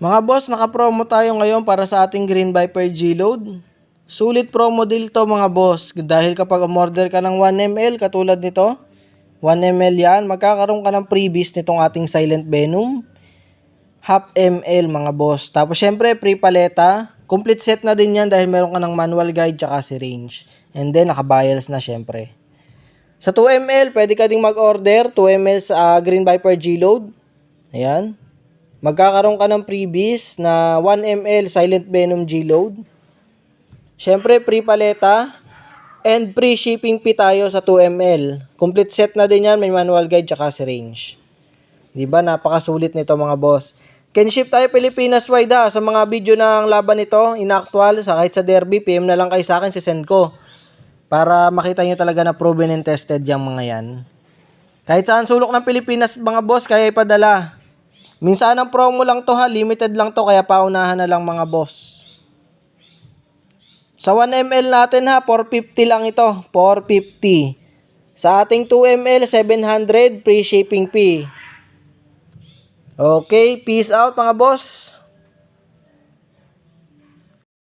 Mga boss, naka-promo tayo ngayon para sa ating Green Viper G-Load. Sulit promo deal to mga boss. Dahil kapag umorder ka ng 1ml katulad nito, 1ml yan, magkakaroon ka ng freebies nitong ating Silent Venom. Half ml mga boss. Tapos syempre free paleta. Complete set na din yan dahil meron ka ng manual guide tsaka syringe. And then naka-vials na syempre. Sa 2ml, pwede ka ding mag-order. 2ml sa Green Viper G-Load. Ayan. Magkakaroon ka ng freebies na 1ml Silent Venom G-Load. Syempre, free paleta. And free shipping fee tayo sa 2ml. Complete set na din yan. May manual guide tsaka syringe. Diba? Napakasulit nito mga boss. Can ship tayo Pilipinas wide sa mga video ng laban nito. Inactual. Sa kahit sa derby, PM na lang kayo sa akin. Sisend ko. Para makita nyo talaga na proven and tested yung mga yan. Kahit saan sulok ng Pilipinas mga boss, kaya ipadala. Minsan ang promo lang to limited lang to, kaya paunahan na lang mga boss. Sa 1ml natin 450 lang ito, 450. Sa ating 2ml, 700, free shipping fee. Okay, peace out mga boss.